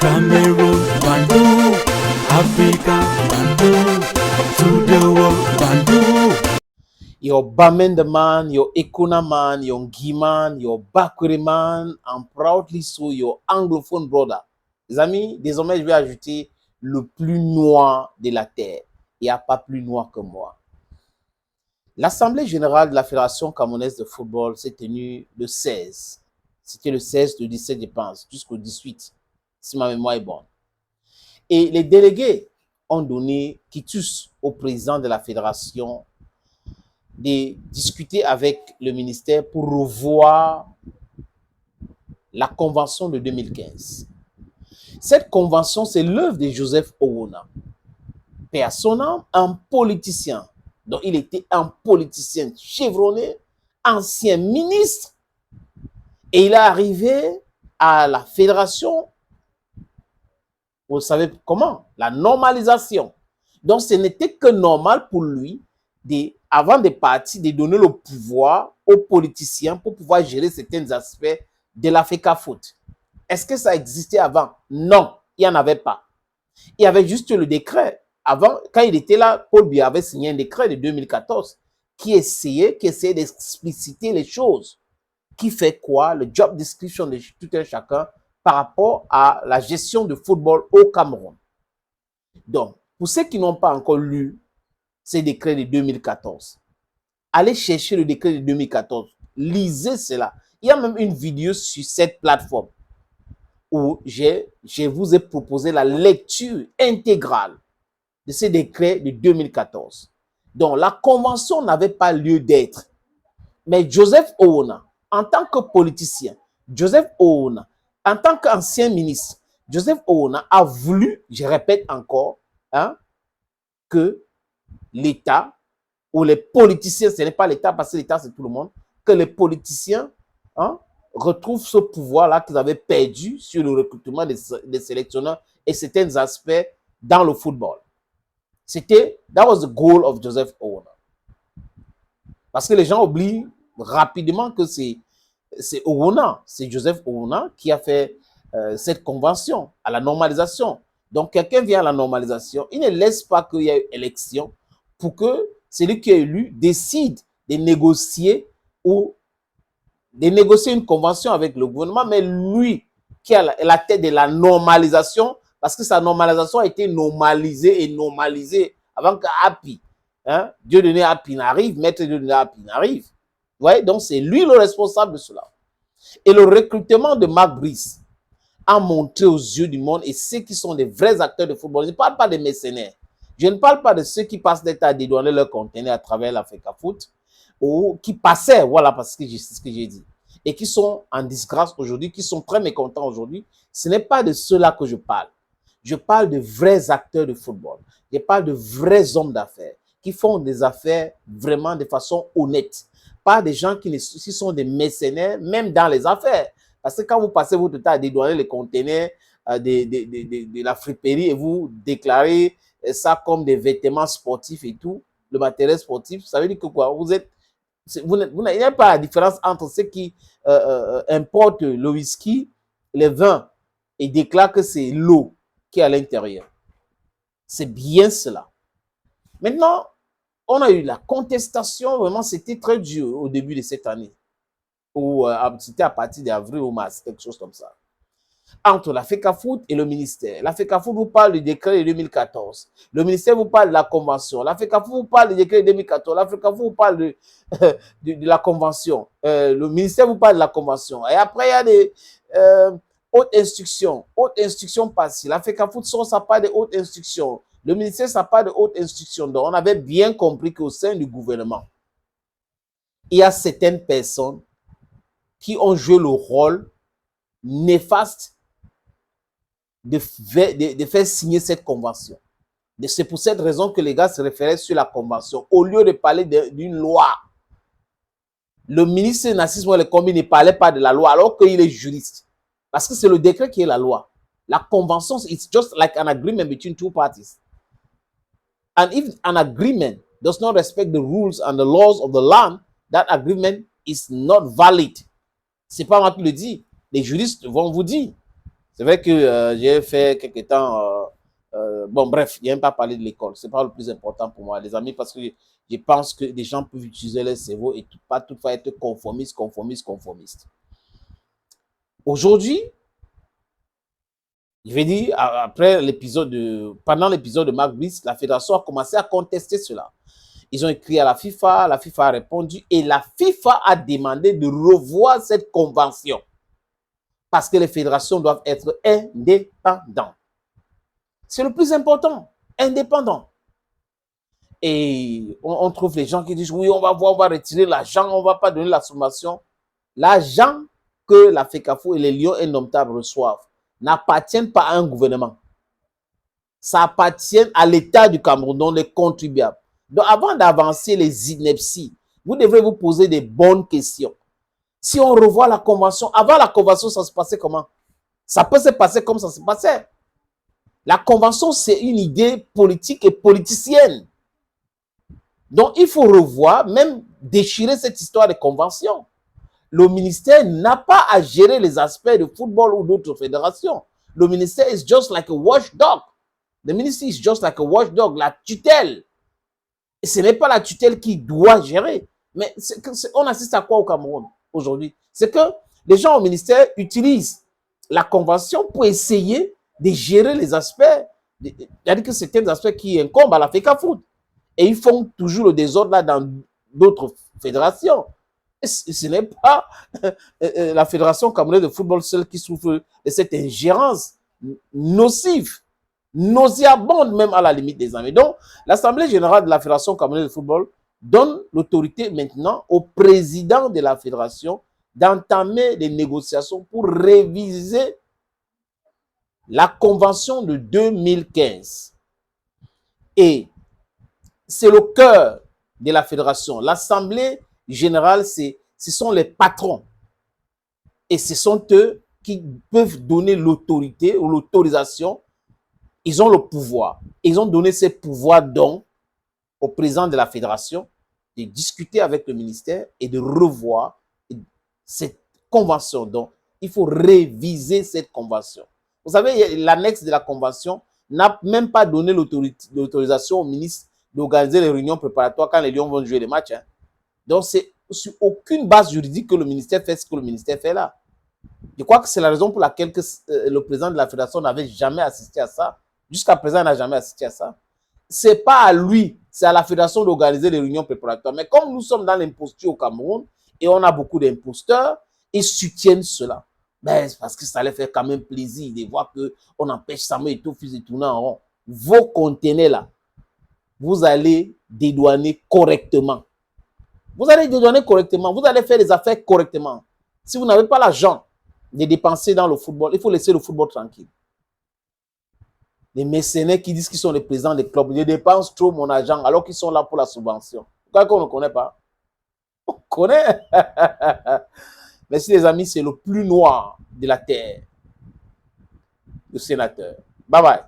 Cameroon, Bandung, Africa, Bandung, to the world, Bandung. Your Bamenda man, your Ekuna man, your Guiman, your Bakwere man, and proudly so your anglophone brother. Les amis, désormais je vais ajouter le plus noir de la terre. Il n'y a pas plus noir que moi. L'Assemblée générale de la Fédération camerounaise de football s'est tenue le 16. C'était le 16, le 17, je pense, jusqu'au 18, si ma mémoire est bonne. Et les délégués ont donné quitus au président de la fédération de discuter avec le ministère pour revoir la convention de 2015. Cette convention, c'est l'œuvre de Joseph Owona. Paix à son âme, un politicien. Donc, il était un politicien chevronné, ancien ministre, et il est arrivé à la fédération, vous savez comment? La normalisation. Donc, ce n'était que normal pour lui, avant de partir, de donner le pouvoir aux politiciens pour pouvoir gérer certains aspects de la FECAFOOT. Est-ce que ça existait avant? Non, il n'y en avait pas. Il y avait juste le décret. Avant, quand il était là, Paul Biya avait signé un décret de 2014 qui essayait d'expliciter les choses. Qui fait quoi? Le job description de tout un chacun par rapport à la gestion de football au Cameroun. Donc, pour ceux qui n'ont pas encore lu ces décrets de 2014, allez chercher le décret de 2014. Lisez cela. Il y a même une vidéo sur cette plateforme où je vous ai proposé la lecture intégrale de ces décrets de 2014. Donc, la convention n'avait pas lieu d'être. Mais Joseph Owona, en tant que politicien, Joseph Owona, en tant qu'ancien ministre, Joseph Owona a voulu, je répète encore, que l'État ou les politiciens, ce n'est pas l'État parce que l'État c'est tout le monde, que les politiciens retrouvent ce pouvoir-là qu'ils avaient perdu sur le recrutement des sélectionneurs et certains aspects dans le football. That was the goal of Joseph Owona. Parce que les gens oublient rapidement que c'est Owona, c'est Joseph Owona qui a fait cette convention à la normalisation. Donc, quelqu'un vient à la normalisation, il ne laisse pas qu'il y ait une élection pour que celui qui est élu décide de négocier une convention avec le gouvernement, mais lui qui a la tête de la normalisation, parce que sa normalisation a été normalisée avant que Happy, Dieu donné Happy n'arrive, Maître Dieu donné Happy n'arrive. Vous voyez, donc c'est lui le responsable de cela. Et le recrutement de Marc Brice a montré aux yeux du monde et ceux qui sont des vrais acteurs de football. Je ne parle pas des mercenaires. Je ne parle pas de ceux qui passent d'être à dédouaner leur conteneur à travers la FECAFOOT ou qui passaient, voilà, parce que c'est ce que j'ai dit, et qui sont en disgrâce aujourd'hui, qui sont très mécontents aujourd'hui. Ce n'est pas de ceux-là que je parle. Je parle de vrais acteurs de football. Je parle de vrais hommes d'affaires qui font des affaires vraiment de façon honnête. Pas des gens qui sont des mercenaires, même dans les affaires. Parce que quand vous passez votre temps à dédouaner les conteneurs de la friperie et vous déclarez ça comme des vêtements sportifs et tout, le matériel sportif, ça veut dire que quoi? Il n'y a pas la différence entre ceux qui importent le whisky, les vins et déclarent que c'est l'eau qui est à l'intérieur. C'est bien cela. Maintenant, on a eu la contestation, vraiment, c'était très dur au début de cette année. Ou c'était à partir d'avril ou mars, quelque chose comme ça. Entre la FECAFOOT et le ministère. La FECAFOOT vous parle du décret de 2014. Le ministère vous parle de la convention. La FECAFOOT vous parle du décret de 2014. La FECAFOOT vous parle de la convention. Le ministère vous parle de la convention. Et après, il y a des hautes instructions. Hautes instructions passées. La FECAFOOT sort sa part de hautes instructions. Le ministère sa part de hautes instructions. Donc, on avait bien compris qu'au sein du gouvernement, il y a certaines personnes qui ont joué le rôle néfaste de faire signer cette convention. C'est pour cette raison que les gars se référaient sur la convention. Au lieu de parler d'une loi, le ministre Narcisse Mouelé-Kombi ne parlait pas de la loi alors qu'il est juriste. Parce que c'est le décret qui est la loi. La convention, it's just like an agreement between two parties. And if an agreement does not respect the rules and the laws of the land, that agreement is not valid. C'est pas moi qui le dis. Les juristes vont vous dire. C'est vrai que j'ai fait quelques temps... bon, bref, il n'y a même pas parlé de l'école. Ce n'est pas le plus important pour moi, les amis, parce que je pense que les gens peuvent utiliser leur cerveau et pas toutefois être conformistes. Aujourd'hui, je vais dire, pendant l'épisode de Marc Brice, la fédération a commencé à contester cela. Ils ont écrit à la FIFA a répondu et la FIFA a demandé de revoir cette convention parce que les fédérations doivent être indépendantes. C'est le plus important, indépendant. Et on trouve les gens qui disent, oui, on va retirer l'argent, on ne va pas donner la sommation. L'argent que la FECAFO et les Lions Indomptables reçoivent n'appartiennent pas à un gouvernement. Ça appartient à l'État du Cameroun, donc les contribuables. Donc, avant d'avancer les inepties, vous devrez vous poser des bonnes questions. Si on revoit la convention, avant la convention, ça se passait comment? Ça peut se passer comme ça se passait. La convention, c'est une idée politique et politicienne. Donc, il faut revoir, même déchirer cette histoire de convention. Le ministère n'a pas à gérer les aspects de football ou d'autres fédérations. Le ministère is just like a watchdog. The ministry is just like a watchdog, la tutelle. Et ce n'est pas la tutelle qui doit gérer. Mais on assiste à quoi au Cameroun aujourd'hui? C'est que les gens au ministère utilisent la convention pour essayer de gérer les aspects, c'est-à-dire que certains aspects qui incombent à la FECAFOOT. Et ils font toujours le désordre là dans d'autres fédérations. Et ce n'est pas la Fédération camerounaise de football seule qui souffre de cette ingérence nocive, nauséabonde même à la limite des amis. Donc, l'Assemblée générale de la Fédération camerounaise de football donne l'autorité maintenant au président de la fédération d'entamer des négociations pour réviser la convention de 2015. Et c'est le cœur de la fédération. L'Assemblée générale, ce sont les patrons. Et ce sont eux qui peuvent donner l'autorité ou l'autorisation. Ils ont le pouvoir. Ils ont donné ces pouvoirs donc au président de la fédération de discuter avec le ministère et de revoir cette convention. Donc, il faut réviser cette convention. Vous savez, l'annexe de la convention n'a même pas donné l'autorisation au ministre d'organiser les réunions préparatoires quand les Lions vont jouer les matchs. Hein. Donc, c'est sur aucune base juridique que le ministère fait ce que le ministère fait là. Je crois que c'est la raison pour laquelle le président de la fédération n'avait jamais assisté à ça. Jusqu'à présent, il n'a jamais assisté à ça. Ce n'est pas à lui, c'est à la fédération d'organiser les réunions préparatoires. Mais comme nous sommes dans l'imposture au Cameroun et on a beaucoup d'imposteurs, ils soutiennent cela. Mais c'est parce que ça les fait quand même plaisir de voir qu'on empêche Samuel et tout fils de tourner en rond. Vos conteneurs là, vous allez dédouaner correctement. Vous allez dédouaner correctement. Vous allez faire les affaires correctement. Si vous n'avez pas l'argent de dépenser dans le football, il faut laisser le football tranquille. Les mécénats qui disent qu'ils sont les présidents des clubs, ils dépensent trop mon argent alors qu'ils sont là pour la subvention. Pourquoi qu'on ne connaît pas? On connaît. Merci les amis, c'est le plus noir de la terre. Le sénateur. Bye bye.